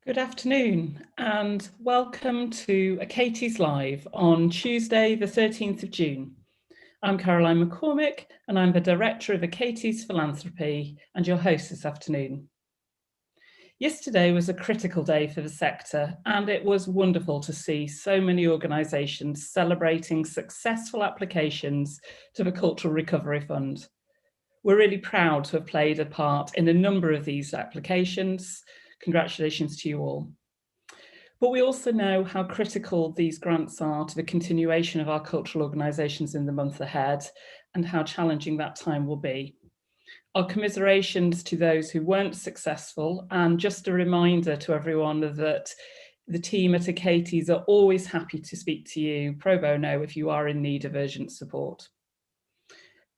Good afternoon and welcome to Achates Live on Tuesday the 13th of June. I'm Caroline McCormick and I'm the Director of Achates Philanthropy and your host this afternoon. Yesterday was a critical day for the sector and it was wonderful to see so many organisations celebrating successful applications to the Cultural Recovery Fund. We're really proud to have played a part in a number of these applications. Congratulations to you all. But we also know how critical these grants are to the continuation of our cultural organisations in the month ahead and how challenging that time will be. Our commiserations to those who weren't successful, and just a reminder to everyone that the team at Achates are always happy to speak to you pro bono if you are in need of urgent support.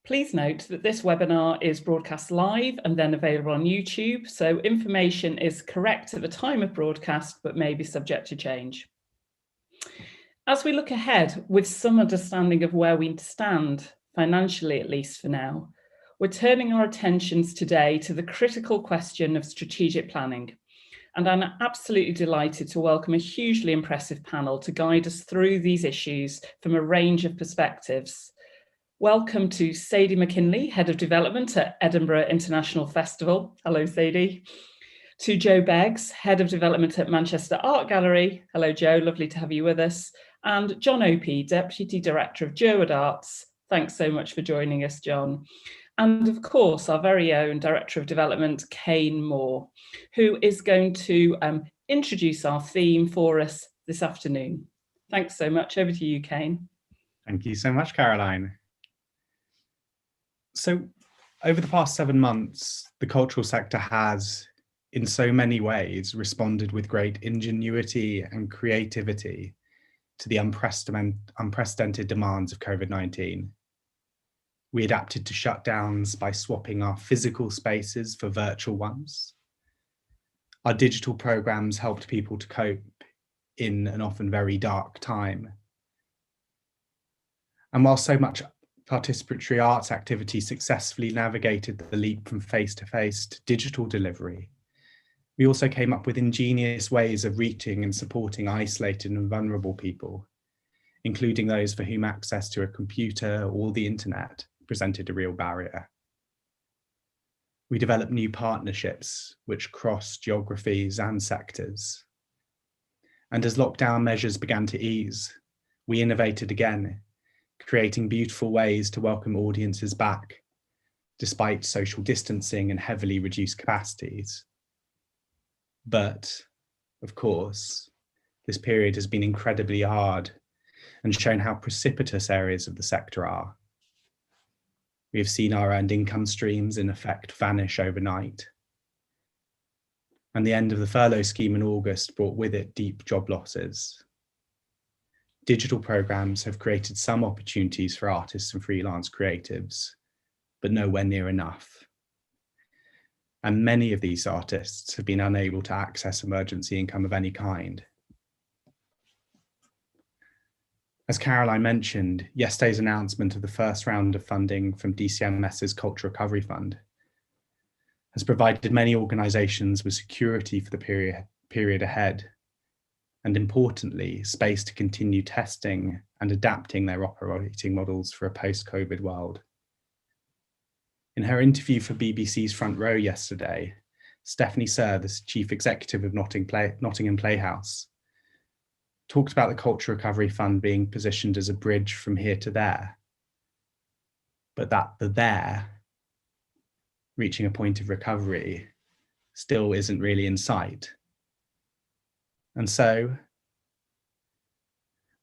Please note that this webinar is broadcast live and then available on YouTube, so information is correct at the time of broadcast, but may be subject to change. As we look ahead with some understanding of where we stand, financially at least for now, we're turning our attentions today to the critical question of strategic planning. And I'm absolutely delighted to welcome a hugely impressive panel to guide us through these issues from a range of perspectives. Welcome to Sadie McKinley, Head of Development at Edinburgh International Festival. Hello, Sadie. To Joe Beggs, Head of Development at Manchester Art Gallery. Hello, Joe, lovely to have you with us. And John Opie, Deputy Director of Jerwood Arts. Thanks so much for joining us, John. And of course, our very own Director of Development, Kane Moore, who is going to introduce our theme for us this afternoon. Thanks so much. Over to you, Kane. Thank you so much, Caroline. So over the past 7 months, the cultural sector has, in so many ways, responded with great ingenuity and creativity to the unprecedented demands of COVID-19. We adapted to shutdowns by swapping our physical spaces for virtual ones. Our digital programs helped people to cope in an often very dark time. And while so much participatory arts activity successfully navigated the leap from face-to-face to digital delivery, we also came up with ingenious ways of reaching and supporting isolated and vulnerable people, including those for whom access to a computer or the internet presented a real barrier. We developed new partnerships which crossed geographies and sectors. And as lockdown measures began to ease, we innovated again, creating beautiful ways to welcome audiences back, despite social distancing and heavily reduced capacities. But, of course, this period has been incredibly hard and shown how precipitous areas of the sector are. We have seen our earned income streams in effect vanish overnight. And the end of the furlough scheme in August brought with it deep job losses. Digital programs have created some opportunities for artists and freelance creatives, but nowhere near enough. And many of these artists have been unable to access emergency income of any kind. As Caroline mentioned, yesterday's announcement of the first round of funding from DCMS's Cultural Recovery Fund has provided many organisations with security for the period ahead, and importantly, space to continue testing and adapting their operating models for a post-COVID world. In her interview for BBC's Front Row yesterday, Stephanie Sir, the Chief Executive of Nottingham Playhouse, talked about the Cultural Recovery Fund being positioned as a bridge from here to there, but that the there, reaching a point of recovery, still isn't really in sight. And so,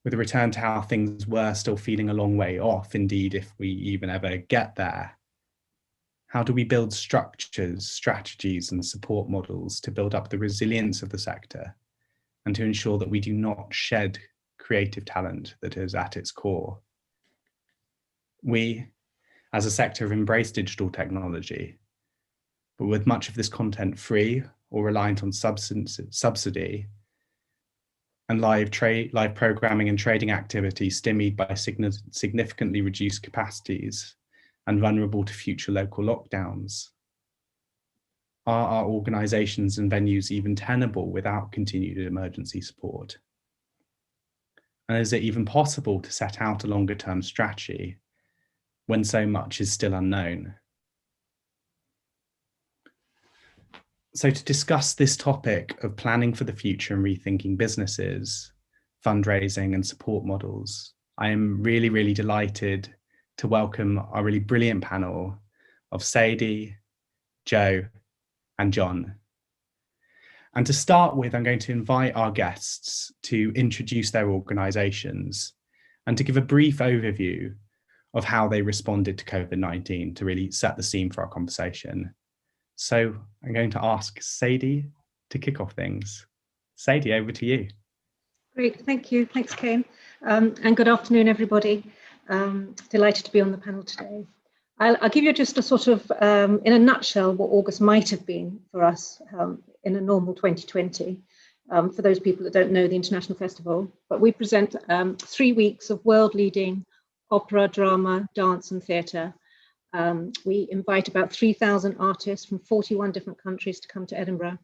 with a return to how things were still feeling a long way off, indeed, if we even ever get there, how do we build structures, strategies, and support models to build up the resilience of the sector and to ensure that we do not shed creative talent that is at its core? We, as a sector, have embraced digital technology, but with much of this content free or reliant on subsidy, and live programming and trading activity stymied by significantly reduced capacities and vulnerable to future local lockdowns. Are our organisations and venues even tenable without continued emergency support? And is it even possible to set out a longer term strategy when so much is still unknown? So to discuss this topic of planning for the future and rethinking businesses, fundraising and support models, I am really, really delighted to welcome our really brilliant panel of Sadie, Joe, and John. And to start with, I'm going to invite our guests to introduce their organisations and to give a brief overview of how they responded to COVID-19 to really set the scene for our conversation. So I'm going to ask Sadie to kick off things. Sadie, over to you. Great, thank you. Thanks, Kane. And good afternoon, everybody. Delighted to be on the panel today. I'll give you just a sort of, in a nutshell, what August might have been for us in a normal 2020, for those people that don't know the International Festival. But we present 3 weeks of world-leading opera, drama, dance and theatre. We invite about 3,000 artists from 41 different countries to come to Edinburgh.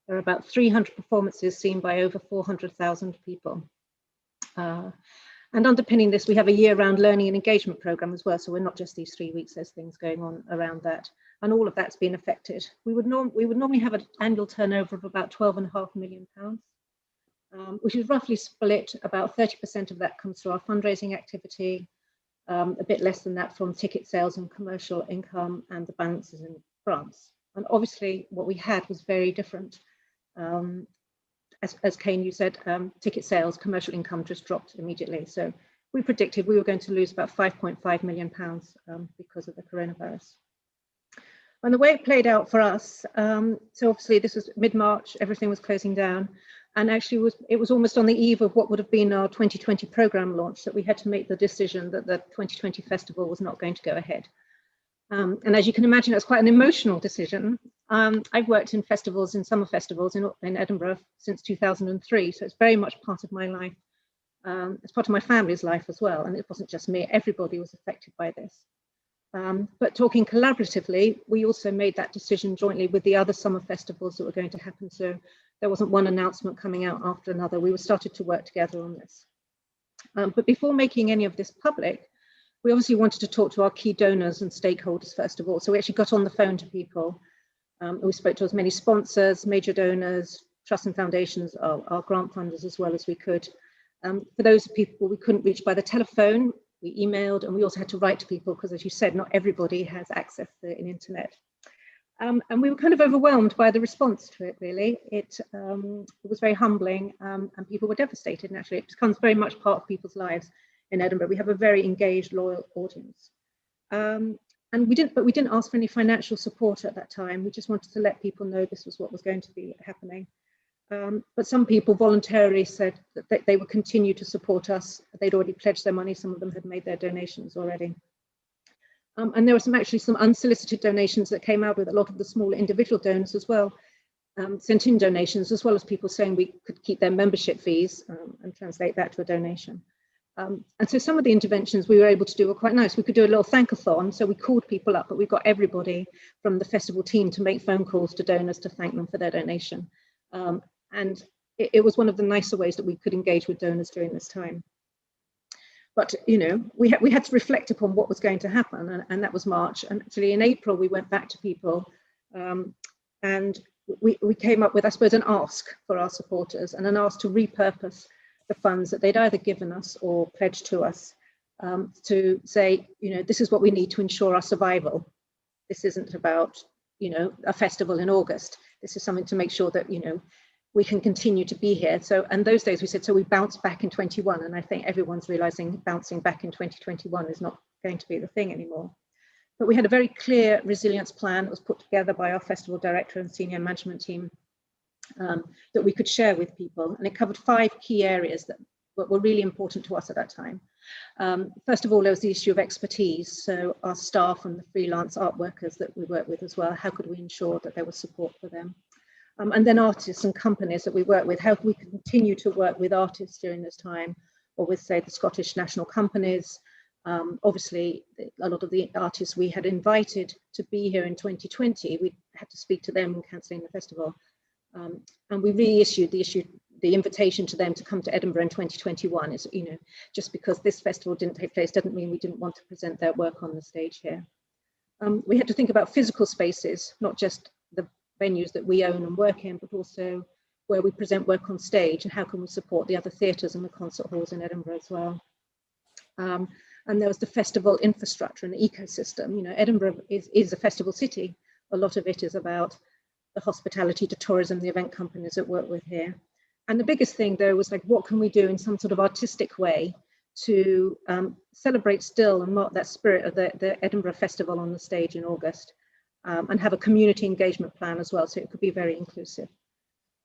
There are about 300 performances seen by over 400,000 people. And underpinning this, we have a year-round learning and engagement programme as well. So we're not just these 3 weeks, there's things going on around that. And all of that's been affected. We would normally have an annual turnover of about £12.5 million, which is roughly split. About 30% of that comes through our fundraising activity, a bit less than that from ticket sales and commercial income, and the balances in grants. And obviously what we had was very different. As Kane, you said, ticket sales, commercial income just dropped immediately. So we predicted we were going to lose about £5.5 million because of the coronavirus. And the way it played out for us, so obviously this was mid-March, everything was closing down. And actually it was almost on the eve of what would have been our 2020 programme launch that we had to make the decision that the 2020 festival was not going to go ahead. And as you can imagine, it's quite an emotional decision. I've worked in festivals, in summer festivals in Edinburgh since 2003, so it's very much part of my life. It's part of my family's life as well, and it wasn't just me, everybody was affected by this. But talking collaboratively, we also made that decision jointly with the other summer festivals that were going to happen, so there wasn't one announcement coming out after another. We started to work together on this. But before making any of this public, we obviously wanted to talk to our key donors and stakeholders first of all. So we actually got on the phone to people. We spoke to as many sponsors, major donors, trusts and foundations, our grant funders as well as we could. For those people we couldn't reach by the telephone, we emailed, and we also had to write to people because, as you said, not everybody has access to the internet. And we were kind of overwhelmed by the response to it, really. It was very humbling, and people were devastated. And actually, it becomes very much part of people's lives in Edinburgh. We have a very engaged, loyal audience. And we didn't ask for any financial support at that time. We just wanted to let people know this was what was going to be happening. But some people voluntarily said that they would continue to support us. They'd already pledged their money. Some of them had made their donations already. And there were actually some unsolicited donations that came out with a lot of the smaller individual donors as well, sent in donations, as well as people saying we could keep their membership fees and translate that to a donation. And so some of the interventions we were able to do were quite nice. We could do a little thankathon. So we called people up, but we got everybody from the festival team to make phone calls to donors to thank them for their donation. And it was one of the nicer ways that we could engage with donors during this time. But, you know, we had to reflect upon what was going to happen, and that was March. And actually in April, we went back to people and we came up with, I suppose, an ask for our supporters and an ask to repurpose the funds that they'd either given us or pledged to us to say, you know, this is what we need to ensure our survival. This isn't about, you know, a festival in August. This is something to make sure that, you know, we can continue to be here. So, and those days we said, so we bounced back in 21, and I think everyone's realizing bouncing back in 2021 is not going to be the thing anymore. But we had a very clear resilience plan that was put together by our festival director and senior management team that we could share with people. And it covered 5 key areas that were really important to us at that time. First of all, there was the issue of expertise. So our staff and the freelance art workers that we work with as well, how could we ensure that there was support for them? And then artists and companies that we work with, how can we continue to work with artists during this time, or with, say, the Scottish national companies. Obviously, a lot of the artists we had invited to be here in 2020, we had to speak to them in cancelling the festival. And we reissued the invitation to them to come to Edinburgh in 2021. Is, you know, just because this festival didn't take place doesn't mean we didn't want to present their work on the stage here. We had to think about physical spaces, not just the venues that we own and work in, but also where we present work on stage, and how can we support the other theatres and the concert halls in Edinburgh as well. And there was the festival infrastructure and the ecosystem. You know, Edinburgh is a festival city. A lot of it is about the hospitality, the tourism, the event companies that work with here. And the biggest thing though was like, what can we do in some sort of artistic way to celebrate still and mark that spirit of the Edinburgh Festival on the stage in August, and have a community engagement plan as well, so it could be very inclusive.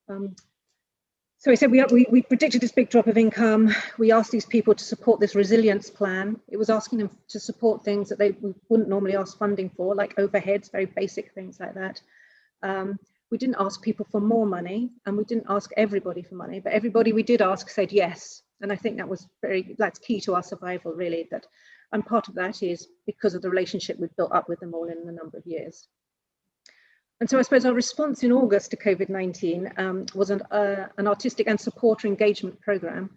So we said we predicted this big drop of income. We asked these people to support this resilience plan. It was asking them to support things that we wouldn't normally ask funding for, like overheads, very basic things like that. We didn't ask people for more money, and we didn't ask everybody for money, but everybody we did ask said yes. And I think that's key to our survival, really. And part of that is because of the relationship we've built up with them all in a number of years. And so I suppose our response in August to COVID-19 was an artistic and supporter engagement programme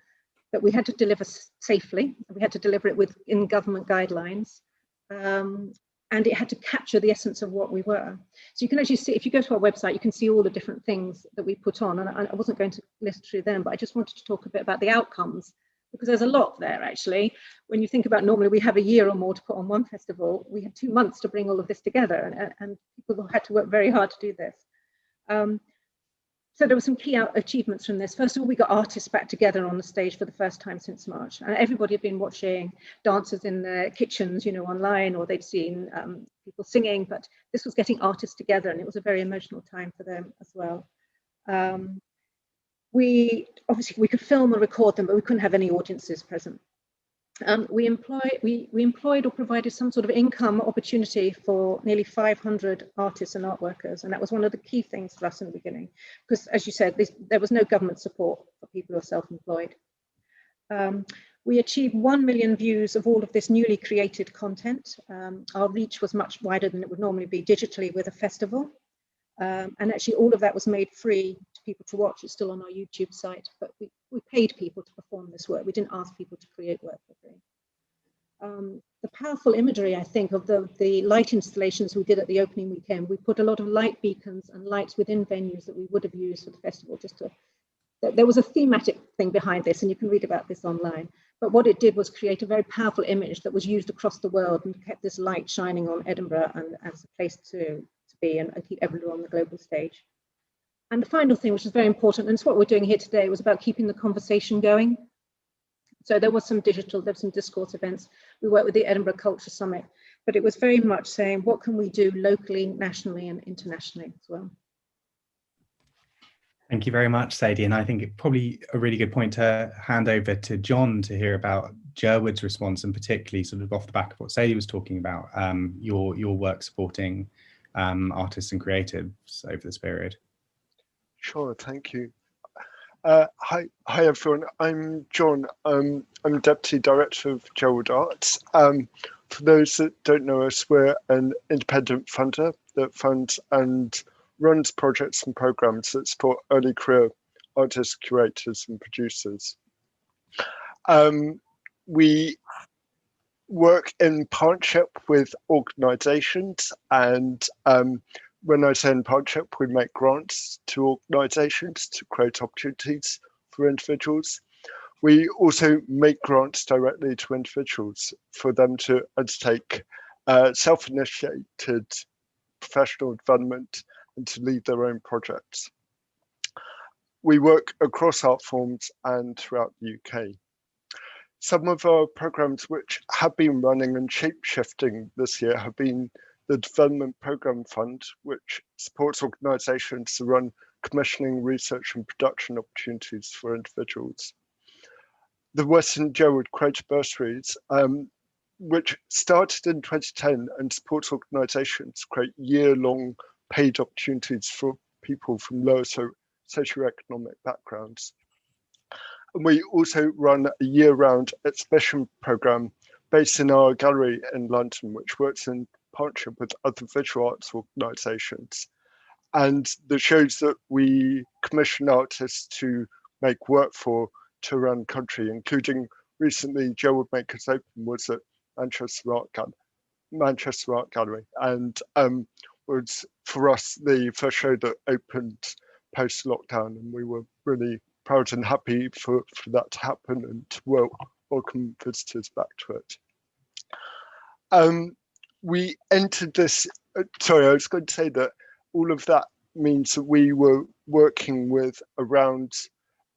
that we had to deliver safely. We had to deliver it within government guidelines. And it had to capture the essence of what we were. So you can actually see, if you go to our website, you can see all the different things that we put on. And I wasn't going to list through them, but I just wanted to talk a bit about the outcomes, because there's a lot there actually. When you think about, normally we have a year or more to put on one festival, we had 2 months to bring all of this together, and people had to work very hard to do this. So there were some key achievements from this. First of all, we got artists back together on the stage for the first time since March. And everybody had been watching dancers in their kitchens, you know, online, or they'd seen people singing, but this was getting artists together, and it was a very emotional time for them as well. We could film and record them, but we couldn't have any audiences present. We employed or provided some sort of income opportunity for nearly 500 artists and art workers, and that was one of the key things for us in the beginning, because as you said, there was no government support for people who are self-employed. We achieved 1 million views of all of this newly created content. Our reach was much wider than it would normally be digitally with a festival. And actually all of that was made free to people to watch. It's still on our YouTube site, but we paid people to perform this work. We didn't ask people to create work for free. The powerful imagery, I think, of the light installations we did at the opening weekend, we put a lot of light beacons and lights within venues that we would have used for the festival. There was a thematic thing behind this, and you can read about this online. But what it did was create a very powerful image that was used across the world and kept this light shining on Edinburgh and as a place to be and keep everyone on the global stage. And the final thing, which is very important, and it's what we're doing here today, was about keeping the conversation going. So there was some discourse events. We worked with the Edinburgh Culture Summit, but it was very much saying, what can we do locally, nationally, and internationally as well? Thank you very much, Sadie. And I think it's probably a really good point to hand over to John to hear about Jerwood's response, and particularly sort of off the back of what Sadie was talking about, your work supporting artists and creatives over this period. Sure, thank you. Hi everyone. I'm John. I'm Deputy Director of Jerwood Arts. For those that don't know us, we're an independent funder that funds and runs projects and programs that support early career artists, curators, and producers. We work in partnership with organisations, and when I say in partnership, we make grants to organisations to create opportunities for individuals. We also make grants directly to individuals for them to undertake self-initiated professional development and to lead their own projects. We work across art forms and throughout the UK. Some of our programs which have been running and shape-shifting this year have been the Development Programme Fund, which supports organisations to run commissioning, research and production opportunities for individuals. The Western Jerwood Creative Bursaries, which started in 2010 and supports organisations to create year-long paid opportunities for people from lower socioeconomic backgrounds. And we also run a year-round exhibition programme based in our gallery in London, which works in partnership with other visual arts organisations. and the shows that we commission artists to make work for to around the country, including recently Gerald Makers Open was at Manchester Art Gallery, and was for us the first show that opened post lockdown, and we were really proud and happy for that to happen and to welcome visitors back to it. We entered this, sorry, I was going to say that all of that means that we were working with around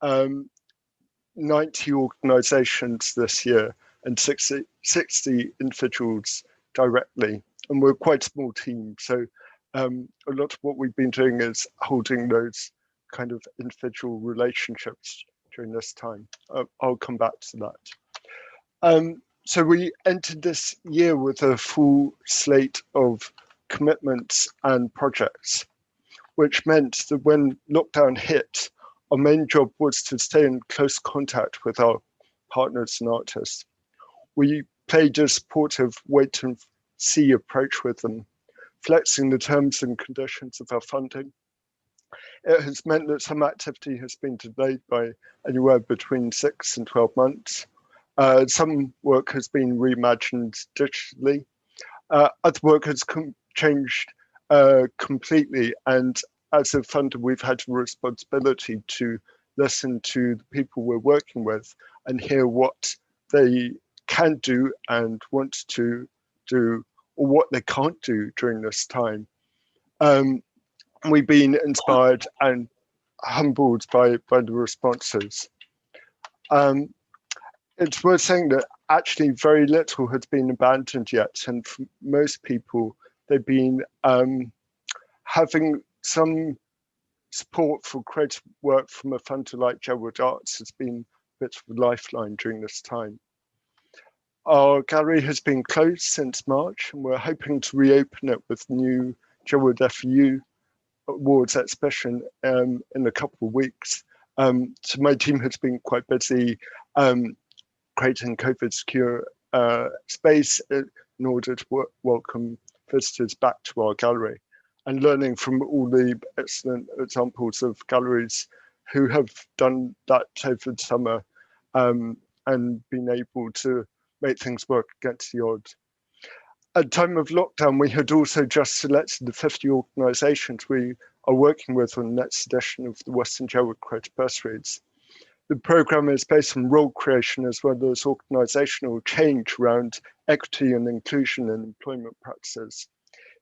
90 organisations this year and 60 individuals directly, and we're quite a small team, so a lot of what we've been doing is holding those kind of individual relationships during this time. I'll come back to that. So we entered this year with a full slate of commitments and projects, which meant that when lockdown hit, our main job was to stay in close contact with our partners and artists. We played a supportive wait and see approach with them, flexing the terms and conditions of our funding. It has meant that some activity has been delayed by anywhere between 6 and 12 months. Some work has been reimagined digitally. Other work has changed completely, and as a funder, we've had a responsibility to listen to the people we're working with and hear what they can do and want to do, or what they can't do during this time. We've been inspired and humbled by the responses. It's worth saying that actually very little has been abandoned yet, and for most people, they've been having some support for creative work from a funder like Gerald Arts has been a bit of a lifeline during this time. Our gallery has been closed since March, and we're hoping to reopen it with new Gerald FU Awards exhibition in a couple of weeks. So my team has been quite busy creating COVID secure space in order to welcome visitors back to our gallery, and learning from all the excellent examples of galleries who have done that over the summer and been able to make things work against the odds. At the time of lockdown, we had also just selected the 50 organisations we are working with on the next edition of the Western Gerald Creative Bursaries. The programme is based on role creation as well as organisational change around equity and inclusion in employment practices.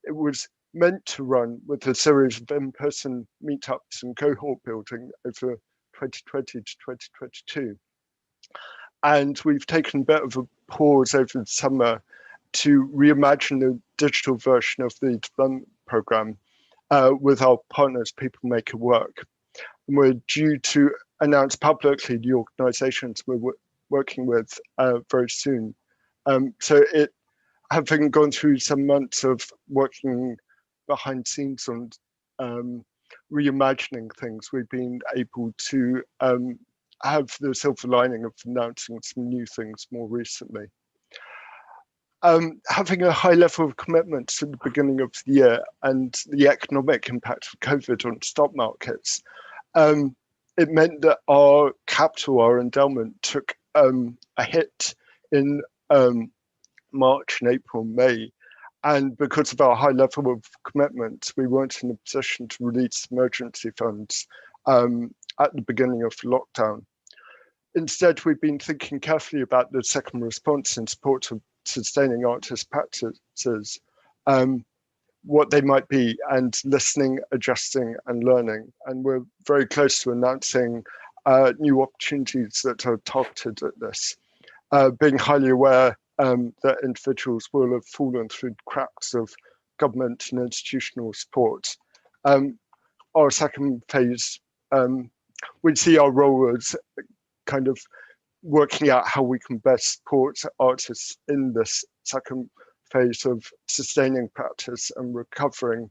It was meant to run with a series of in-person meetups and cohort building over 2020 to 2022. And we've taken a bit of a pause over the summer to reimagine the digital version of the development programme with our partners, People Maker Work. And we're due to announce publicly the organisations we're working with very soon. So having gone through some months of working behind the scenes on reimagining things, we've been able to have the silver lining of announcing some new things more recently. Having a high level of commitments at the beginning of the year and the economic impact of COVID on stock markets, it meant that our capital, our endowment, took a hit in March and April, May. And because of our high level of commitment, we weren't in a position to release emergency funds at the beginning of lockdown. Instead, we've been thinking carefully about the second response in support of sustaining artist practices, what they might be, and listening, adjusting, and learning. And we're very close to announcing new opportunities that are targeted at this, being highly aware that individuals will have fallen through the cracks of government and institutional support. Our second phase, we see our role as kind of working out how we can best support artists in this second phase of sustaining practice and recovering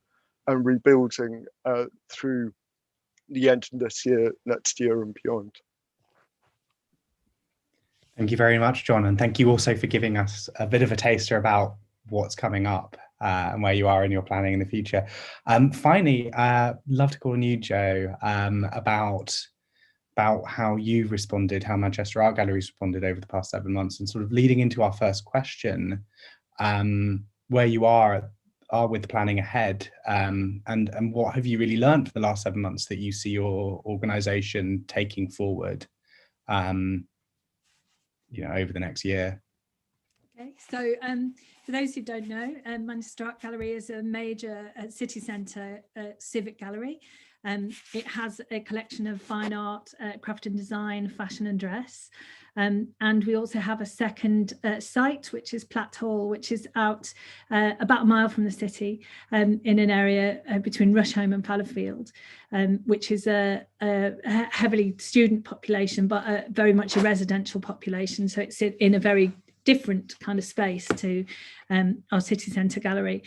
and rebuilding through the end of this year, next year and beyond. Thank you very much, John. And thank you also for giving us a bit of a taster about what's coming up. and where you are in your planning in the future. Finally, love to call on you, Jo, about how you've responded, how Manchester Art Gallery's responded over the past 7 months, and sort of leading into our first question, where you are with planning ahead, and what have you really learned for the last 7 months that you see your organisation taking forward, over the next year? Okay, so for those who don't know, Manchester Art Gallery is a major city centre civic gallery. It has a collection of fine art, craft and design, fashion and dress. And we also have a second site, which is Platt Hall, which is out about a mile from the city, in an area between Rusholme and Fallowfield, which is a heavily student population, but very much a residential population. So it's in a very different kind of space to our city centre gallery.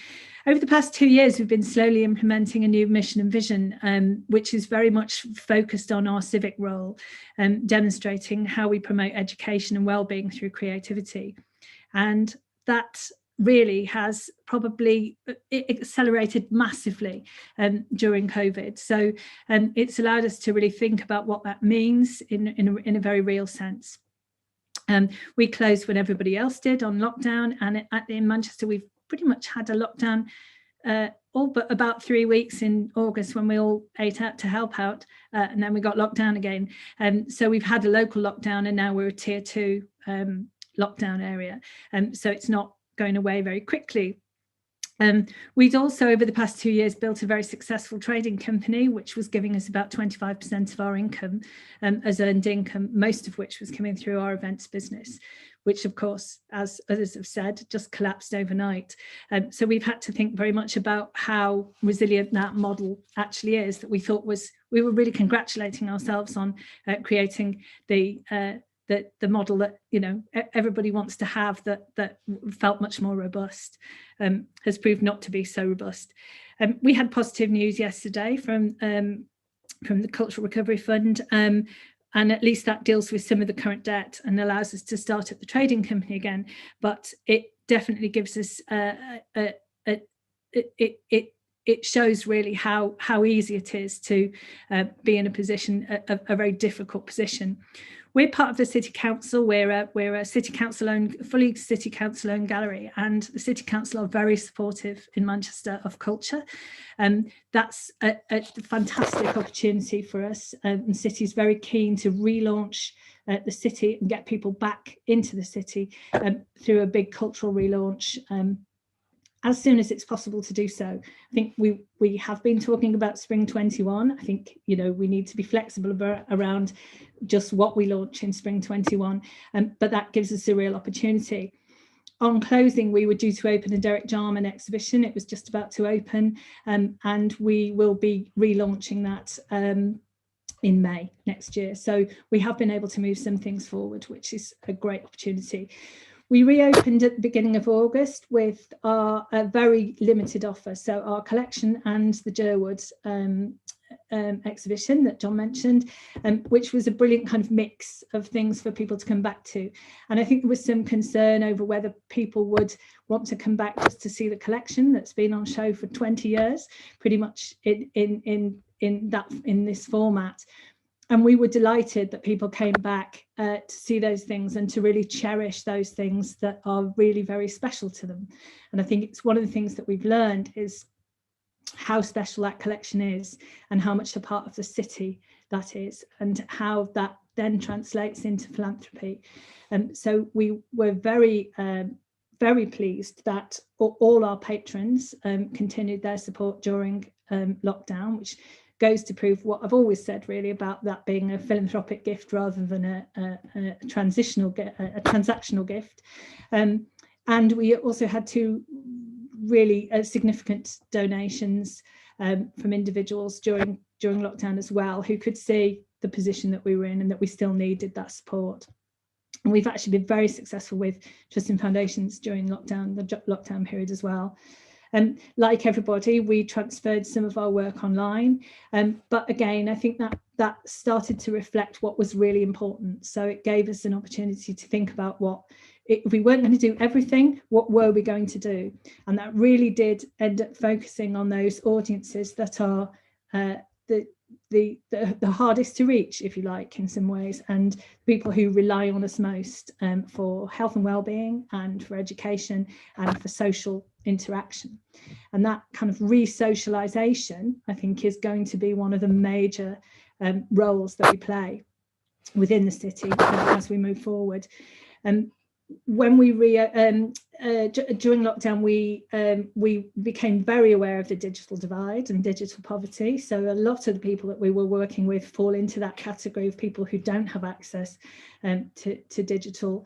Over the past 2 years, we've been slowly implementing a new mission and vision, which is very much focused on our civic role, demonstrating how we promote education and well-being through creativity. And that really has probably accelerated massively during COVID. So it's allowed us to really think about what that means in a very real sense. We closed when everybody else did on lockdown, and in Manchester we've pretty much had a lockdown all but about 3 weeks in August, when we all ate out to help out, and then we got locked down again. So we've had a local lockdown, and now we're a tier 2 lockdown area, so it's not going away very quickly. We'd also, over the past 2 years, built a very successful trading company, which was giving us about 25% of our income as earned income, most of which was coming through our events business, which, of course, as others have said, just collapsed overnight. So we've had to think very much about how resilient that model actually is, that we thought we were really congratulating ourselves on creating the model that everybody wants to have, that felt much more robust, has proved not to be so robust. We had positive news yesterday from the Cultural Recovery Fund, and at least that deals with some of the current debt and allows us to start up the trading company again. But it definitely gives us it shows really how easy it is to be in a position, a very difficult position. We're part of the City Council. We're a City Council-owned, fully City Council-owned gallery, and the City Council are very supportive in Manchester of culture. That's a fantastic opportunity for us. The City is very keen to relaunch the city and get people back into the city through a big cultural relaunch, as soon as it's possible to do so. I think we have been talking about Spring 21. I think we need to be flexible around just what we launch in Spring 21, but that gives us a real opportunity. On closing, we were due to open a Derek Jarman exhibition. It was just about to open, and we will be relaunching that in May next year. So we have been able to move some things forward, which is a great opportunity. We reopened at the beginning of August with our very limited offer. So our collection and the Jerwood exhibition that John mentioned, which was a brilliant kind of mix of things for people to come back to. And I think there was some concern over whether people would want to come back just to see the collection that's been on show for 20 years, pretty much in this format. And we were delighted that people came back to see those things and to really cherish those things that are really very special to them. And I think it's one of the things that we've learned is how special that collection is, and how much a part of the city that is, and how that then translates into philanthropy. So we were very pleased that all our patrons continued their support during lockdown, which goes to prove what I've always said really about that being a philanthropic gift rather than a transactional gift. And we also had two really significant donations from individuals during lockdown as well, who could see the position that we were in and that we still needed that support. And we've actually been very successful with Trusting Foundations during the lockdown period as well. Like everybody, we transferred some of our work online, but again, I think that started to reflect what was really important. So it gave us an opportunity to think about what if we weren't going to do everything, what were we going to do? And that really did end up focusing on those audiences that are the hardest to reach, if you like, in some ways, and people who rely on us most for health and well-being, and for education, and for social interaction. And that kind of re-socialization, I think, is going to be one of the major roles that we play within the city as we move forward. When we during lockdown, we became very aware of the digital divide and digital poverty. So a lot of the people that we were working with fall into that category of people who don't have access to digital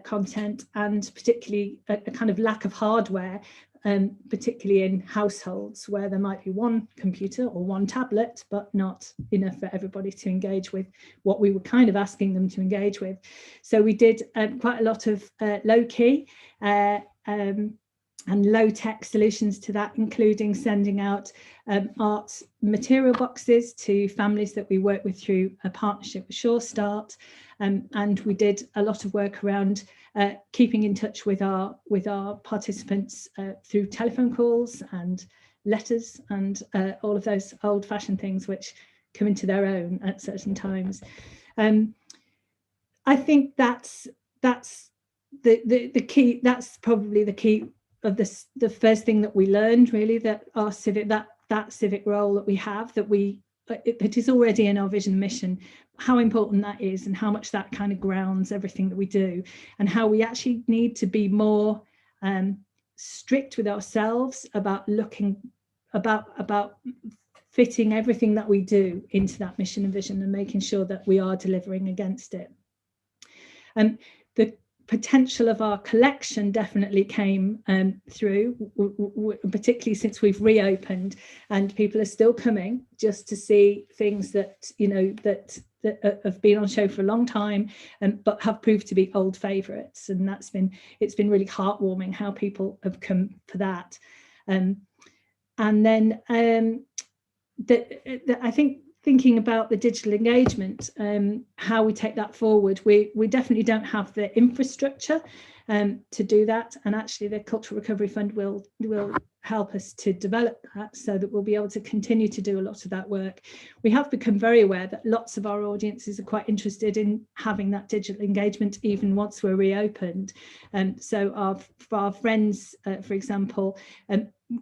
content, and particularly a kind of lack of hardware, particularly in households where there might be one computer or one tablet, but not enough for everybody to engage with what we were kind of asking them to engage with. So we did quite a lot of low-key and low-tech solutions to that, including sending out art material boxes to families that we work with through a partnership with Sure Start. And we did a lot of work around keeping in touch with our participants through telephone calls and letters and all of those old-fashioned things which come into their own at certain times. I think that's the key. That's probably the key of this. The first thing that we learned, really, that our civic that civic role that we have, that is already in our vision mission, how important that is, and how much that kind of grounds everything that we do, and how we actually need to be more strict with ourselves about looking about fitting everything that we do into that mission and vision, and making sure that we are delivering against it. The potential of our collection definitely came through, particularly since we've reopened, and people are still coming just to see things that, you know, that have been on show for a long time, but have proved to be old favourites. And it's been really heartwarming how people have come for that. And then I think, thinking about the digital engagement, how we take that forward, we definitely don't have the infrastructure to do that, and actually the Cultural Recovery Fund will help us to develop that, so that we'll be able to continue to do a lot of that work. We have become very aware that lots of our audiences are quite interested in having that digital engagement even once we're reopened. So for our friends, for example,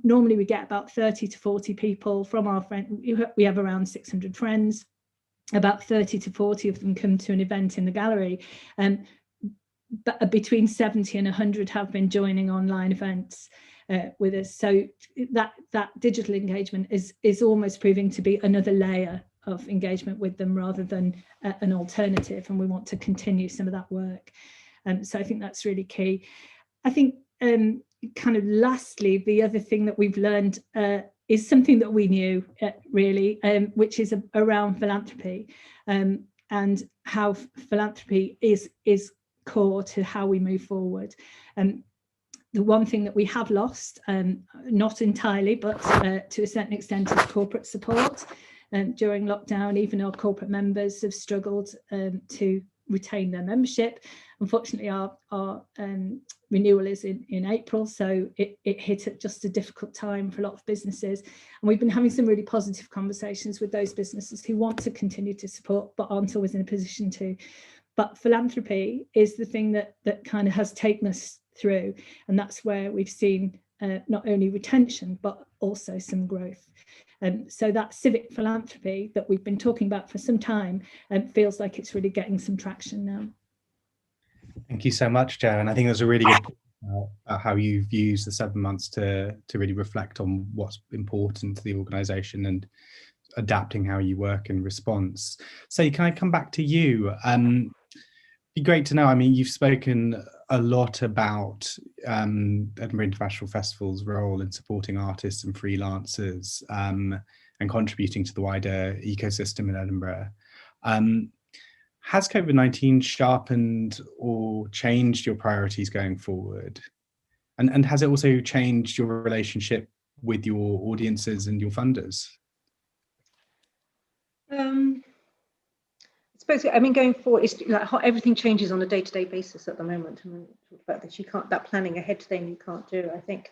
normally we get about 30 to 40 people from our friends. We have around 600 friends. About 30 to 40 of them come to an event in the gallery, but between 70 and 100 have been joining online events with us. So that digital engagement is almost proving to be another layer of engagement with them rather than an alternative, and we want to continue some of that work. So I think that's really key. I think kind of lastly, the other thing that we've learned is something that we knew really, which is around philanthropy, and how philanthropy is core to how we move forward. The one thing that we have lost, not entirely, but to a certain extent, is corporate support. During lockdown, even our corporate members have struggled to retain their membership. Unfortunately, our renewal is in April, so it hit at just a difficult time for a lot of businesses. And we've been having some really positive conversations with those businesses who want to continue to support but aren't always in a position to. But philanthropy is the thing that kind of has taken us through, and that's where we've seen not only retention but also some growth. So that civic philanthropy that we've been talking about for some time feels like it's really getting some traction now. Thank you so much, Jo. And I think there's a really good point about how you've used the 7 months to really reflect on what's important to the organisation and adapting how you work in response. So can I come back to you? Be great to know. I mean, you've spoken a lot about Edinburgh International Festival's role in supporting artists and freelancers and contributing to the wider ecosystem in Edinburgh. Has COVID-19 sharpened or changed your priorities going forward? And has it also changed your relationship with your audiences and your funders? suppose, I mean, going forward, it's like everything changes on a day-to-day basis at the moment. I mean, talk about this, you can't, that planning ahead thing you can't do. I think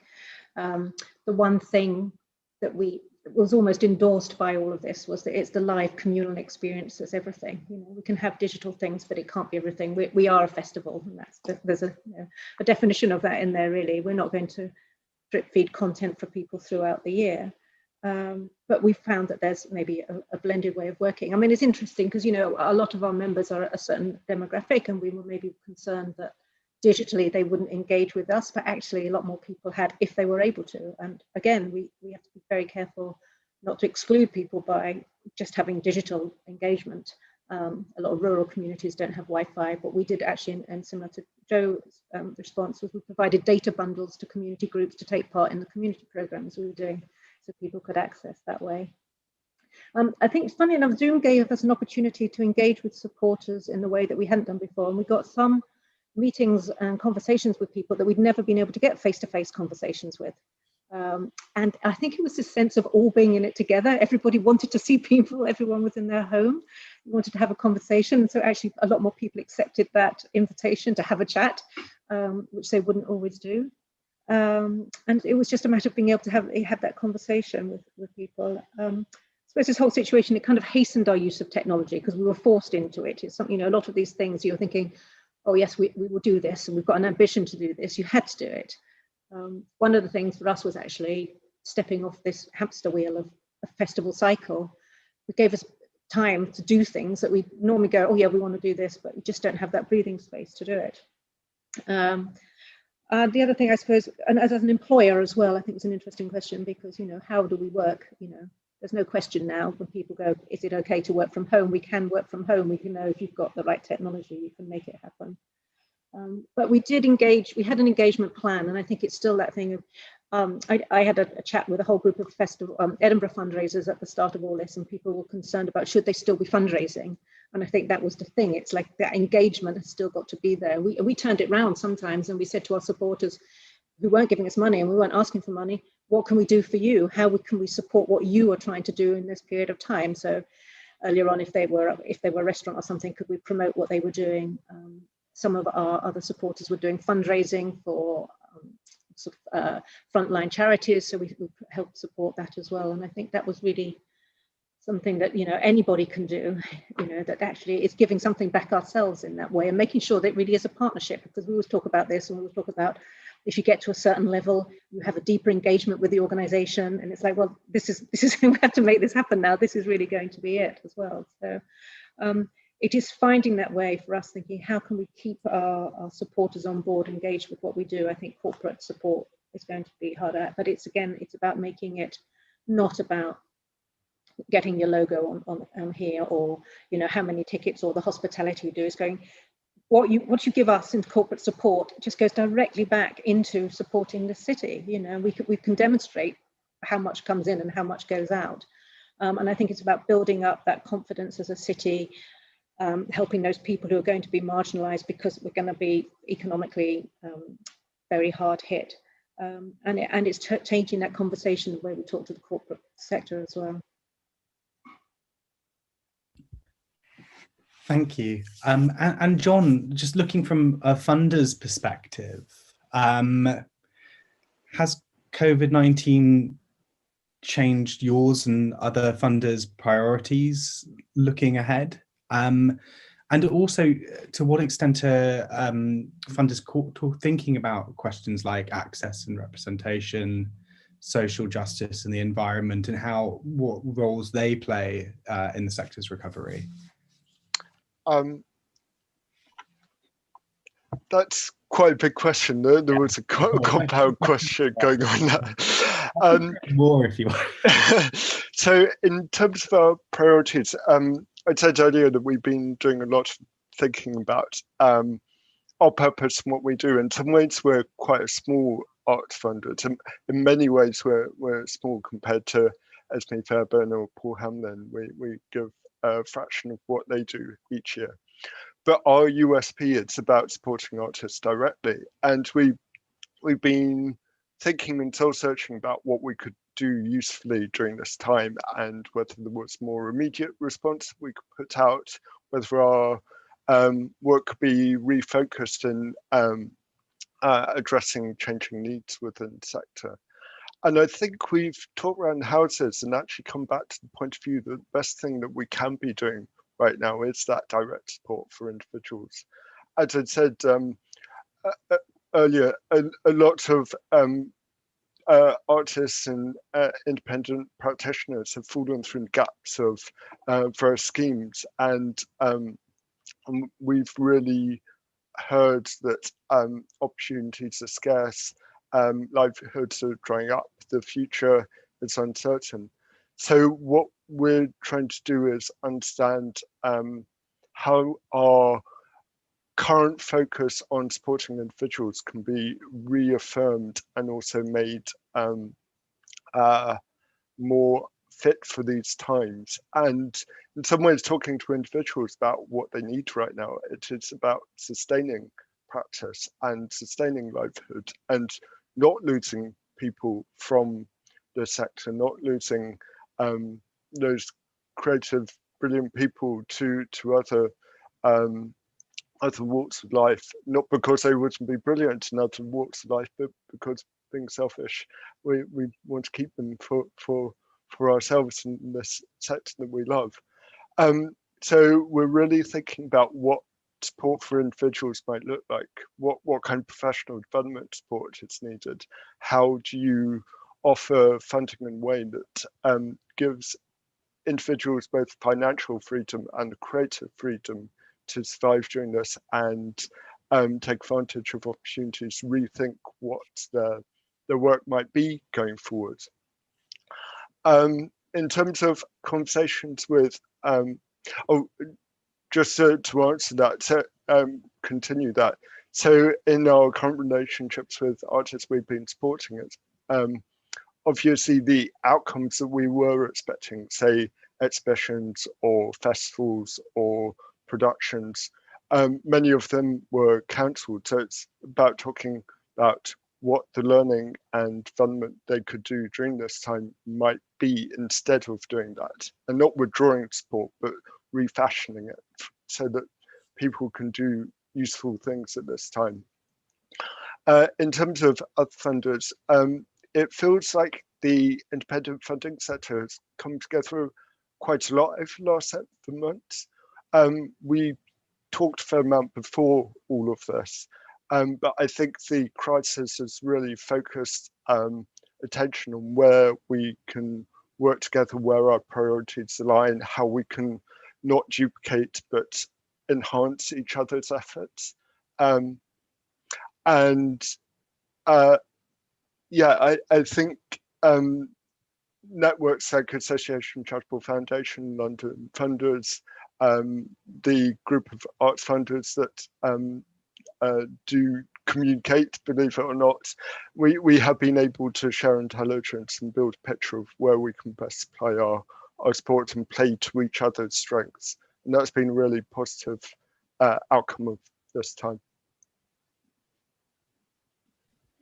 the one thing that was almost endorsed by all of this was that it's the live communal experience that's everything. You know, we can have digital things, but it can't be everything. We are a festival, and there's a definition of that in there. Really, we're not going to drip feed content for people throughout the year. But we found that there's maybe a blended way of working. I mean, it's interesting because, you know, a lot of our members are a certain demographic, and we were maybe concerned that digitally they wouldn't engage with us, but actually a lot more people had if they were able to. And again, we have to be very careful not to exclude people by just having digital engagement. A lot of rural communities don't have Wi-Fi, but we did actually, and similar to Joe's response, was we provided data bundles to community groups to take part in the community programs we were doing, so people could access that way. I think it's funny enough, Zoom gave us an opportunity to engage with supporters in the way that we hadn't done before, and we got some meetings and conversations with people that we'd never been able to get face-to-face conversations with. And I think it was this sense of all being in it together. Everybody wanted to see people, everyone was in their home, wanted to have a conversation. And so actually a lot more people accepted that invitation to have a chat, which they wouldn't always do. And it was just a matter of being able to have that conversation with people. I suppose this whole situation, it kind of hastened our use of technology because we were forced into it. It's something, you know, a lot of these things you're thinking, oh yes, we will do this, and we've got an ambition to do this. You had to do it. One of the things for us was actually stepping off this hamster wheel of a festival cycle. It gave us time to do things that we normally go, oh yeah, we want to do this, but we just don't have that breathing space to do it. The other thing, I suppose, and as an employer as well, I think it's an interesting question because, you know, how do we work? You know, there's no question now when people go, is it okay to work from home? We can work from home. We can know if you've got the right technology, you can make it happen. But we did engage, we had an engagement plan, and I think it's still that thing of, I had a chat with a whole group of festival, Edinburgh fundraisers at the start of all this, and people were concerned about should they still be fundraising? And I think that was the thing. It's like that engagement has still got to be there. We turned it around sometimes, and we said to our supporters who weren't giving us money and we weren't asking for money, what can we do for you? How can we support what you are trying to do in this period of time? So earlier on, if they were a restaurant or something, could we promote what they were doing? Some of our other supporters were doing fundraising for sort of, frontline charities, so we helped support that as well. And I think that was really something that, you know, anybody can do, you know, that actually is giving something back ourselves in that way, and making sure that it really is a partnership, because we always talk about this, and we always talk about if you get to a certain level, you have a deeper engagement with the organization, and it's like, well, this is we have to make this happen now. This is really going to be it as well. So it is finding that way for us, thinking, how can we keep our supporters on board, engaged with what we do? I think corporate support is going to be harder, but it's about making it not about getting your logo on here, or, you know, how many tickets or the hospitality you do. Is going, what you give us in corporate support just goes directly back into supporting the city. You know, we can demonstrate how much comes in and how much goes out. And I think it's about building up that confidence as a city, helping those people who are going to be marginalized because we're going to be economically very hard hit. And it's changing that conversation the way we talk to the corporate sector as well. Thank you. And John, just looking from a funder's perspective, has COVID-19 changed yours and other funders' priorities looking ahead? And also, to what extent are funders thinking about questions like access and representation, social justice and the environment, and what roles they play in the sector's recovery? That's quite a big question. There was a compound question going on there. More if you want. So in terms of our priorities, I said earlier that we've been doing a lot of thinking about our purpose and what we do. In some ways, we're quite a small arts funder. In many ways, we're small compared to Esme Fairbairn or Paul Hamlin. We give a fraction of what they do each year. But our USP is about supporting artists directly. And we've been thinking and soul searching about what we could do usefully during this time, and whether there was more immediate response we could put out, whether our work could be refocused in addressing changing needs within the sector. And I think we've talked around houses and actually come back to the point of view that the best thing that we can be doing right now is that direct support for individuals. As I said earlier, a lot of artists and independent practitioners have fallen through the gaps of various schemes, and we've really heard that opportunities are scarce, livelihoods are drying up, the future is uncertain. So what we're trying to do is understand how our current focus on supporting individuals can be reaffirmed and also made more fit for these times. And in some ways, talking to individuals about what they need right now, it is about sustaining practice and sustaining livelihood and not losing people from the sector, not losing those creative, brilliant people to other walks of life, not because they wouldn't be brilliant in other walks of life, but because being selfish, we want to keep them for ourselves in this sector that we love. So we're really thinking about what support for individuals might look like, what kind of professional development support is needed, how do you offer funding in a way that gives individuals both financial freedom and creative freedom to survive during this and take advantage of opportunities, rethink what their work might be going forward. In terms of conversations with, just to answer that, continue that. So in our current relationships with artists we've been supporting it, obviously the outcomes that we were expecting, say exhibitions or festivals or productions, many of them were cancelled. So it's about talking about what the learning and development they could do during this time might be instead of doing that, and not withdrawing support, but refashioning it so that people can do useful things at this time. In terms of other funders, it feels like the independent funding sector has come together quite a lot over the last 7 months. We talked a fair amount before all of this, but I think the crisis has really focused attention on where we can work together, where our priorities align, how we can not duplicate but enhance each other's efforts. Yeah, I think networks like Association Charitable Foundation, London Funders, the group of arts funders that do communicate, believe it or not, we have been able to share intelligence and build a picture of where we can best supply our support and play to each other's strengths. And that's been a really positive outcome of this time.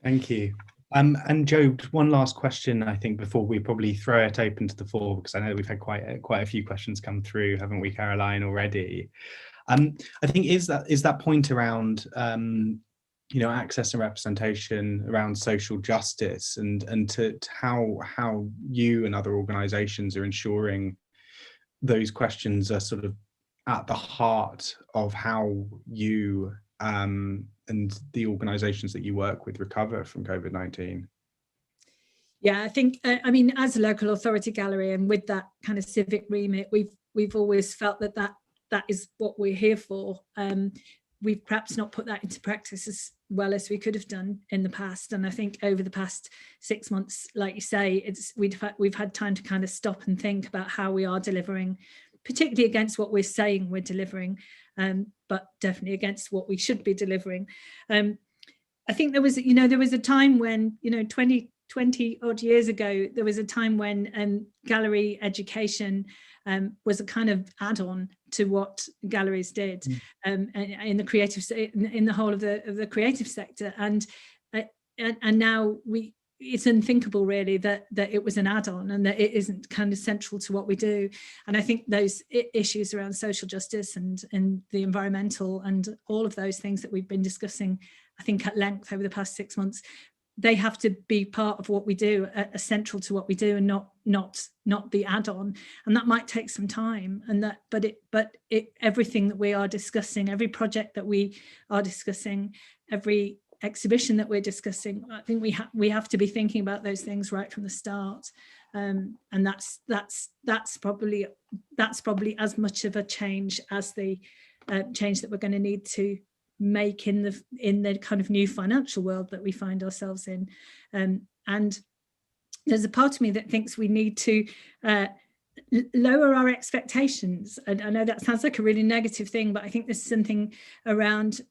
Thank you. And Joe, one last question, I think, before we probably throw it open to the floor, because I know we've had quite a few questions come through, haven't we, Caroline, already? I think is that point around access and representation, around social justice, and to how you and other organisations are ensuring those questions are sort of at the heart of how you and the organisations that you work with recover from COVID-19? Yeah, I think, I mean, as a local authority gallery and with that kind of civic remit, we've always felt that is what we're here for. We've perhaps not put that into practice as well as we could have done in the past. And I think over the past 6 months, like you say, we've had time to kind of stop and think about how we are delivering, particularly against what we're saying we're delivering, but definitely against what we should be delivering. I think there was a time when, 20 odd years ago, there was a time when gallery education was a kind of add-on to what galleries did in the creative, in the whole of the creative sector, and now it's unthinkable really that it was an add-on and that it isn't kind of central to what we do. And I think those issues around social justice and the environmental and all of those things that we've been discussing, I think at length over the past 6 months, they have to be part of what we do, essential to what we do, and not the add-on. And that might take some time. And that, but everything that we are discussing, every project that we are discussing, every exhibition that we're discussing, I think we have to be thinking about those things right from the start. And that's probably as much of a change as the change that we're going to need to make in the kind of new financial world that we find ourselves in. And there's a part of me that thinks we need to lower our expectations. And I know that sounds like a really negative thing, but I think there's something around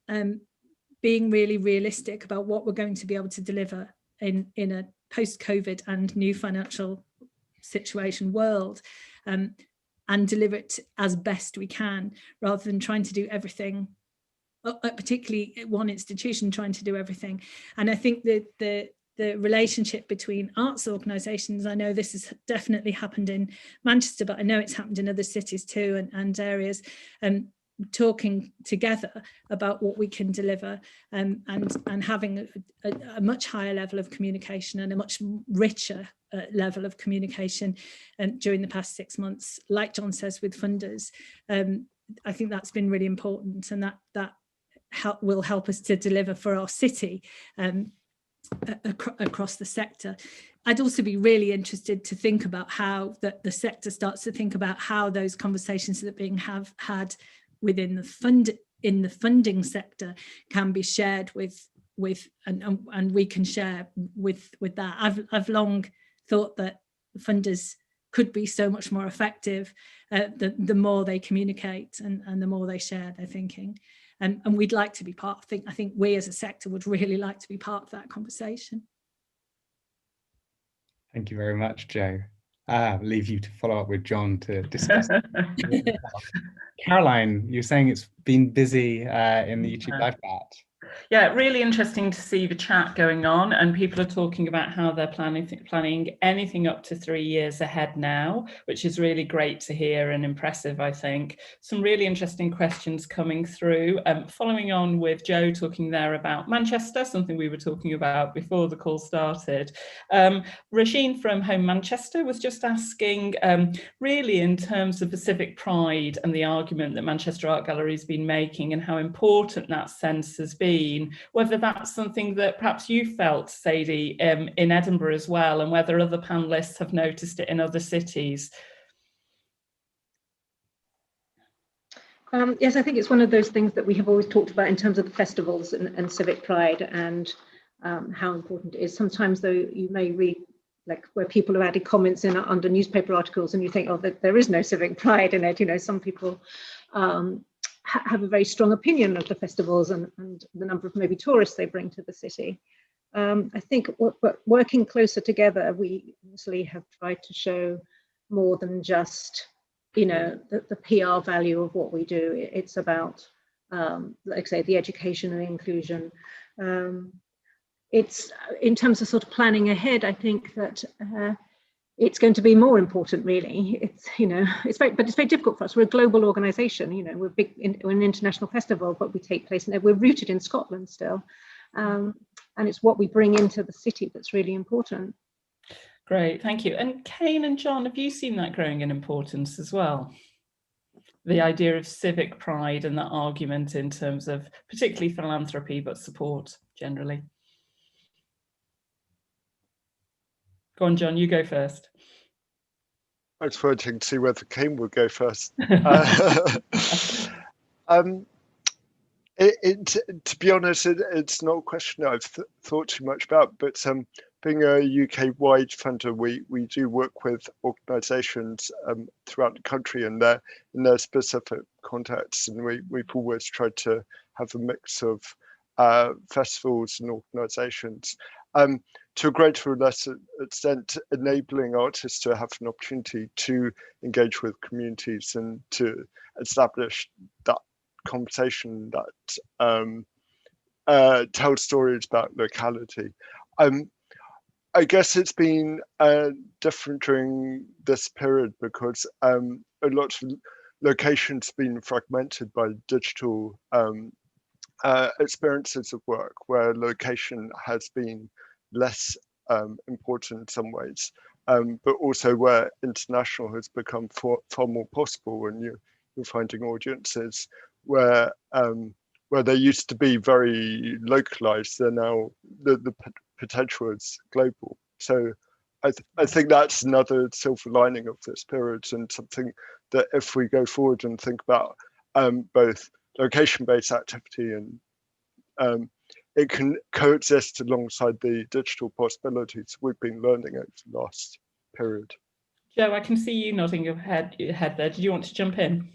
being really realistic about what we're going to be able to deliver in a post-COVID and new financial situation world, and deliver it as best we can, rather than trying to do everything, particularly one institution trying to do everything. And I think that the relationship between arts organisations, I know this has definitely happened in Manchester, but I know it's happened in other cities too, and areas, talking together about what we can deliver, and having a much higher level of communication and a much richer level of communication during the past 6 months, like John says, with funders. I think that's been really important, and that will help us to deliver for our city across the sector. I'd also be really interested to think about how the sector starts to think about how those conversations that are being had within the funding sector can be shared with and we can share with that. I've long thought that funders could be so much more effective the more they communicate and the more they share their thinking. And we'd like to be part. I think we as a sector would really like to be part of that conversation. Thank you very much, Jo. I'll leave you to follow up with John to discuss. Caroline, you're saying it's been busy in the YouTube live chat. Yeah, really interesting to see the chat going on, and people are talking about how they're planning anything up to 3 years ahead now, which is really great to hear and impressive, I think. Some really interesting questions coming through. Following on with Jo talking there about Manchester, something we were talking about before the call started. Regine from Home Manchester was just asking, really in terms of the civic pride and the argument that Manchester Art Gallery has been making and how important that sense has been, whether that's something that perhaps you felt, Sadie, in Edinburgh as well, and whether other panelists have noticed it in other cities. Yes, I think it's one of those things that we have always talked about in terms of the festivals and civic pride, and how important it is. Sometimes, though, you may read like where people have added comments in under newspaper articles and you think, oh, that there is no civic pride in it. You know, some people have a very strong opinion of the festivals and the number of maybe tourists they bring to the city. I think working closer together, we obviously have tried to show more than just, you know, the PR value of what we do. It's about, like I say, the education and inclusion. It's in terms of sort of planning ahead, I think that it's going to be more important, really. It's, you know, it's very difficult for us. We're a global organization, you know, we're we're an international festival, but we take place and we're rooted in Scotland still. And it's what we bring into the city that's really important. Great, thank you. And Kane and John, have you seen that growing in importance as well? The idea of civic pride and that argument in terms of particularly philanthropy, but support generally. Go on, John, you go first. I was waiting to see whether Kane would go first. To be honest, it's not a question I've thought too much about, but being a UK-wide funder, we do work with organisations throughout the country and in their specific contexts, and we've always tried to have a mix of festivals and organisations. To a greater or lesser extent, enabling artists to have an opportunity to engage with communities and to establish that conversation that tells stories about locality. I guess it's been different during this period because a lot of locations have been fragmented by digital experiences of work, where location has been less important in some ways, but also where international has become far more possible, and you're finding audiences where they used to be very localized, they're now the potential is global. So I think that's another silver lining of this period, and something that if we go forward and think about both location-based activity and it can coexist alongside the digital possibilities we've been learning over the last period. Jo, I can see you nodding your head there. Did you want to jump in?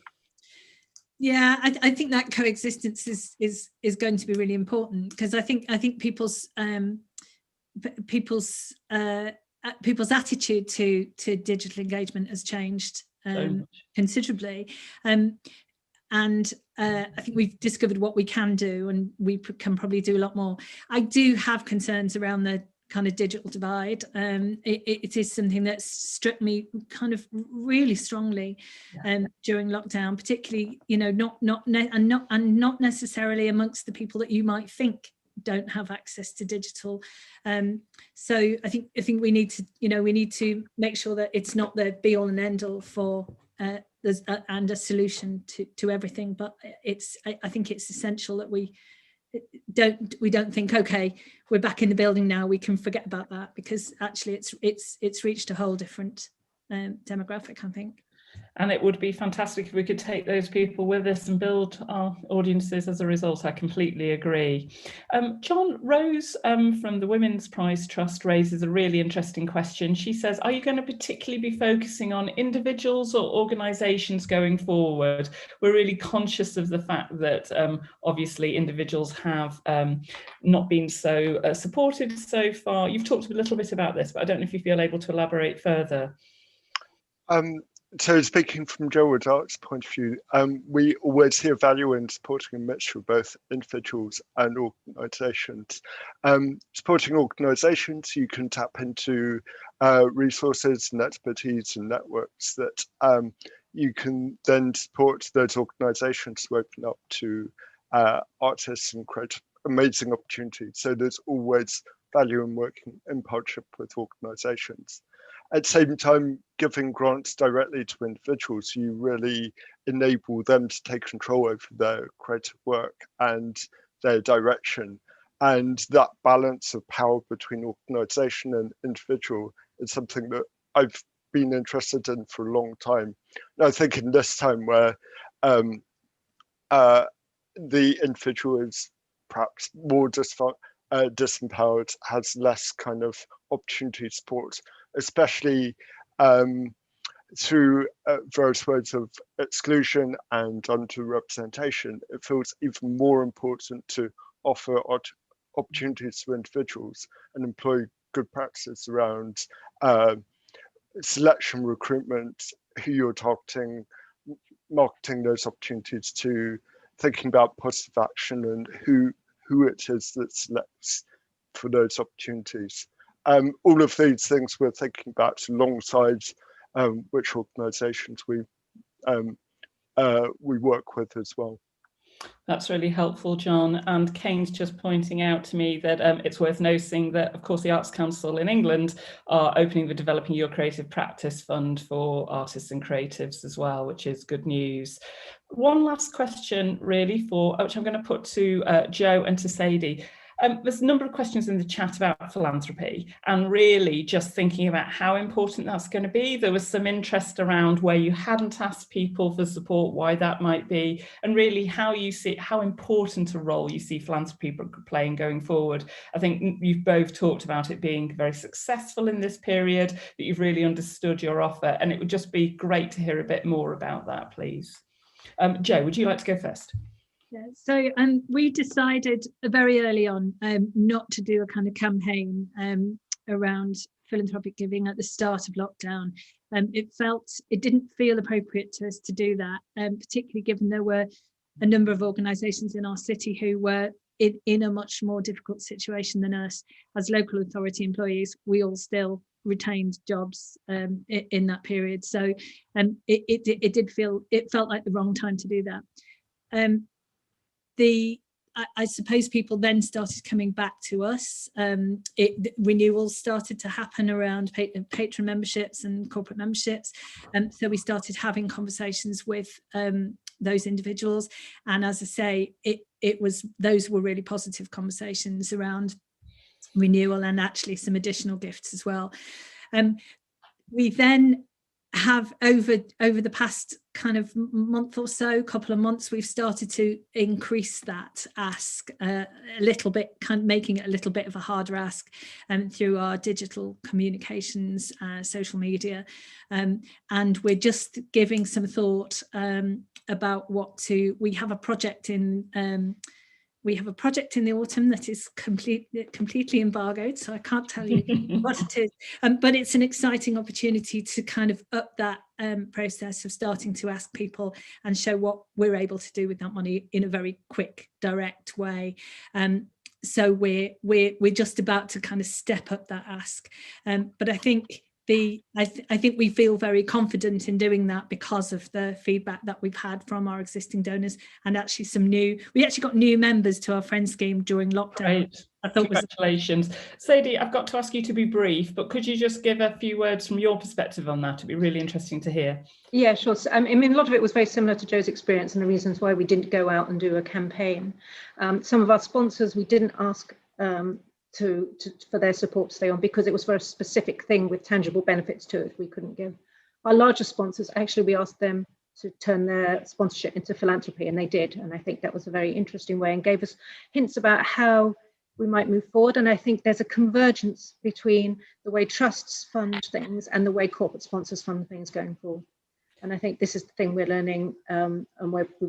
Yeah, I think that coexistence is going to be really important, because I think people's attitude to digital engagement has changed considerably, and I think we've discovered what we can do, and we can probably do a lot more. I do have concerns around the kind of digital divide. It is something that struck me kind of really strongly during lockdown, particularly, you know, not necessarily amongst the people that you might think don't have access to digital. So I think we need to make sure that it's not the be all and end all for and a solution to everything, but I think it's essential that we don't think, okay, we're back in the building now, we can forget about that, because actually it's reached a whole different demographic, I think. And it would be fantastic if we could take those people with us and build our audiences as a result. I completely agree. John, Rose from the Women's Prize Trust raises a really interesting question. She says, are you going to particularly be focusing on individuals or organisations going forward? We're really conscious of the fact that obviously individuals have not been so supported so far. You've talked a little bit about this, but I don't know if you feel able to elaborate further. So speaking from Joe Woodard's point of view, we always see a value in supporting a mixture of both individuals and organisations. Supporting organisations, you can tap into resources and expertise and networks that you can then support those organisations to open up to artists and create amazing opportunities. So there's always value in working in partnership with organisations. At the same time, giving grants directly to individuals, you really enable them to take control over their creative work and their direction. And that balance of power between organisation and individual is something that I've been interested in for a long time. And I think in this time where the individual is perhaps more disempowered, has less kind of opportunity support, especially through various ways of exclusion and underrepresentation, it feels even more important to offer opportunities to individuals and employ good practices around selection, recruitment, who you're targeting, marketing those opportunities to, thinking about positive action and who it is that selects for those opportunities. All of these things we're thinking about alongside which organisations we work with as well. That's really helpful, John. And Kane's just pointing out to me that it's worth noting that, of course, the Arts Council in England are opening the Developing Your Creative Practice Fund for artists and creatives as well, which is good news. One last question, really, which I'm going to put to Jo and to Sadie. There's a number of questions in the chat about philanthropy, and really just thinking about how important that's going to be. There was some interest around where you hadn't asked people for support, why that might be, and really how you see how important a role you see philanthropy playing going forward. I think you've both talked about it being very successful in this period, that you've really understood your offer, and it would just be great to hear a bit more about that, please. Jo, would you like to go first? Yeah, so we decided very early on not to do a kind of campaign around philanthropic giving at the start of lockdown. It didn't feel appropriate to us to do that, particularly given there were a number of organisations in our city who were in a much more difficult situation than us as local authority employees. We all still retained jobs in that period, so it felt like the wrong time to do that. I suppose people then started coming back to us. Renewals started to happen around patron memberships and corporate memberships, so we started having conversations with those individuals, and as I say, those were really positive conversations around renewal and actually some additional gifts as well. We then have over the past kind of month or so, couple of months, we've started to increase that ask a little bit, kind of making it a little bit of a harder ask through our digital communications, social media, and we're just giving some thought about we have a project in the autumn that is completely embargoed, so I can't tell you what it is. But it's an exciting opportunity to kind of up that process of starting to ask people and show what we're able to do with that money in a very quick, direct way. So we're just about to kind of step up that ask. But I think I think we feel very confident in doing that because of the feedback that we've had from our existing donors, and actually we actually got new members to our friend scheme during lockdown. Great. I thought congratulations. Sadie, I've got to ask you to be brief, but could you just give a few words from your perspective on that? It'd be really interesting to hear. Yeah, sure. So, I mean, a lot of it was very similar to Joe's experience and the reasons why we didn't go out and do a campaign. Some of our sponsors, we didn't ask for their support to stay on because it was for a specific thing with tangible benefits to it we couldn't give. Our larger sponsors, actually, we asked them to turn their sponsorship into philanthropy, and they did. And I think that was a very interesting way and gave us hints about how we might move forward. And I think there's a convergence between the way trusts fund things and the way corporate sponsors fund things going forward. And I think this is the thing we're learning, and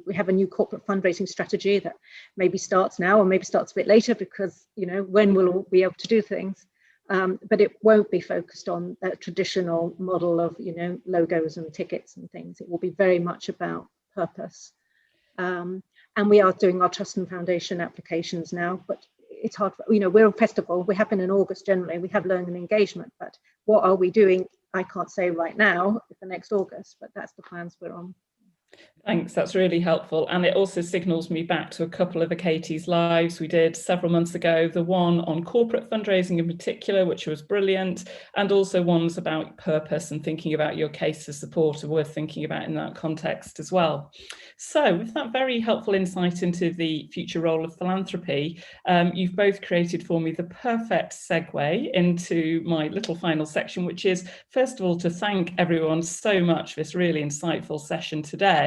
we have a new corporate fundraising strategy that maybe starts now or maybe starts a bit later because, you know, when we'll all be able to do things. But it won't be focused on that traditional model of, you know, logos and tickets and things. It will be very much about purpose. And we are doing our trust and foundation applications now, but it's hard, you know, we're a festival, we happen in August generally, we have learning and engagement, but what are we doing? I can't say right now for next August, but that's the plans we're on. Thanks, that's really helpful. And it also signals me back to a couple of Achates lives we did several months ago, the one on corporate fundraising in particular, which was brilliant, and also ones about purpose and thinking about your case for support are worth thinking about in that context as well. So with that very helpful insight into the future role of philanthropy, you've both created for me the perfect segue into my little final section, which is, first of all, to thank everyone so much for this really insightful session today,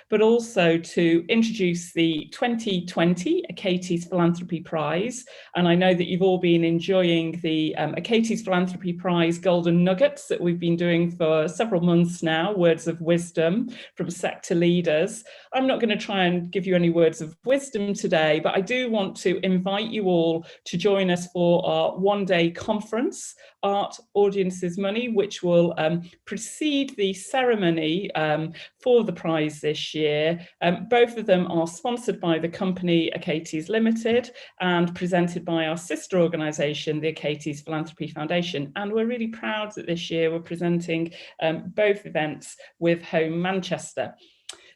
but also to introduce the 2020 Achates Philanthropy Prize. And I know that you've all been enjoying the Achates Philanthropy Prize Golden Nuggets that we've been doing for several months now, words of wisdom from sector leaders. I'm not going to try and give you any words of wisdom today, but I do want to invite you all to join us for our one-day conference, Art Audiences Money, which will precede the ceremony for the prize this year. Both of them are sponsored by the company Achates Limited and presented by our sister organisation, the Achates Philanthropy Foundation. And we're really proud that this year we're presenting both events with Home Manchester.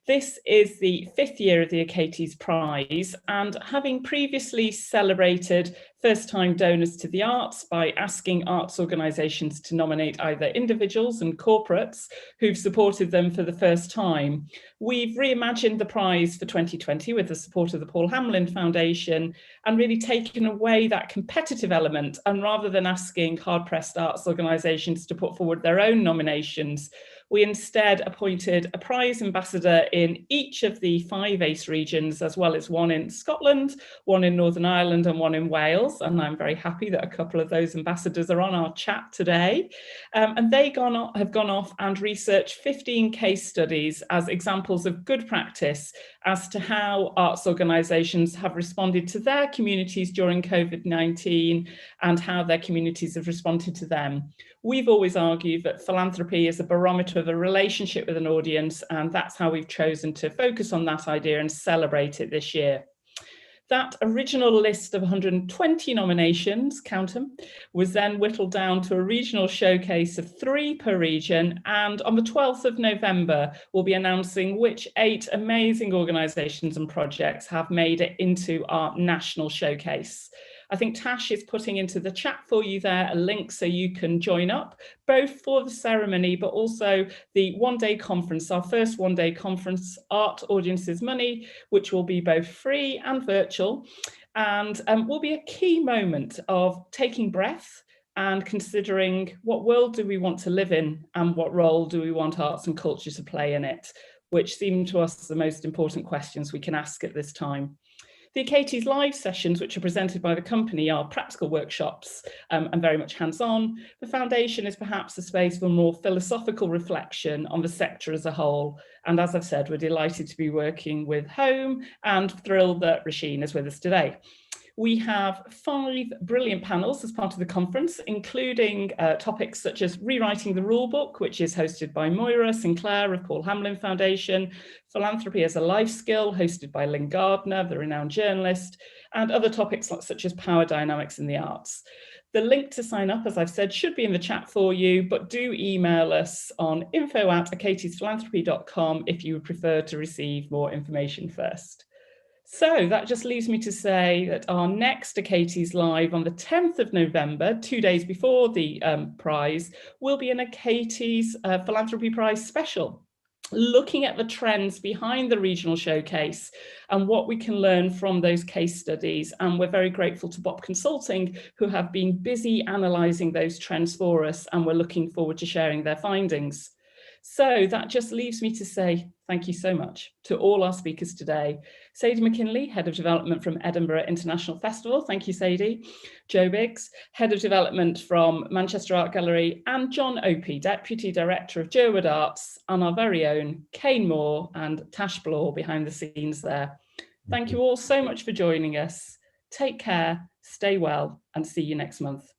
This is the 5th year of the Achates Prize, and having previously celebrated first-time donors to the arts by asking arts organisations to nominate either individuals and corporates who've supported them for the first time, we've reimagined the prize for 2020 with the support of the Paul Hamlin Foundation and really taken away that competitive element, and rather than asking hard-pressed arts organisations to put forward their own nominations, we instead appointed a prize ambassador in each of the 5 ACE regions, as well as one in Scotland, one in Northern Ireland and one in Wales. And I'm very happy that a couple of those ambassadors are on our chat today. And they have gone off and researched 15 case studies as examples of good practice as to how arts organisations have responded to their communities during COVID-19 and how their communities have responded to them. We've always argued that philanthropy is a barometer of a relationship with an audience, and that's how we've chosen to focus on that idea and celebrate it this year. That original list of 120 nominations, count them, was then whittled down to a regional showcase of 3 per region. And on the 12th of November, we'll be announcing which 8 amazing organisations and projects have made it into our national showcase. I think Tash is putting into the chat for you there a link so you can join up, both for the ceremony, but also the one-day conference, our first one-day conference, Art Audiences Money, which will be both free and virtual, and will be a key moment of taking breath and considering what world do we want to live in and what role do we want arts and culture to play in it, which seem to us the most important questions we can ask at this time. The Achates live sessions, which are presented by the company, are practical workshops and very much hands-on. The foundation is perhaps a space for more philosophical reflection on the sector as a whole. And as I've said, we're delighted to be working with Home and thrilled that Rasheen is with us today. We have 5 brilliant panels as part of the conference, including topics such as rewriting the rulebook, which is hosted by Moira Sinclair of Paul Hamlin Foundation, philanthropy as a life skill, hosted by Lynn Gardner, the renowned journalist, and other topics such as power dynamics in the arts. The link to sign up, as I've said, should be in the chat for you, but do email us on info@achatesphilanthropy.com if you would prefer to receive more information first. So that just leaves me to say that our next Achates Live on the 10th of November, 2 days before the prize, will be an Achates Philanthropy Prize special, looking at the trends behind the regional showcase and what we can learn from those case studies. And we're very grateful to Bob Consulting, who have been busy analysing those trends for us, and we're looking forward to sharing their findings. So that just leaves me to say thank you so much to all our speakers today. Sadie McKinley, Head of Development from Edinburgh International Festival. Thank you, Sadie. Joe Biggs, Head of Development from Manchester Art Gallery, and John Opie, Deputy Director of Jerwood Arts, and our very own Kane Moore and Tash Blore behind the scenes there. Thank you all so much for joining us. Take care, stay well, and see you next month.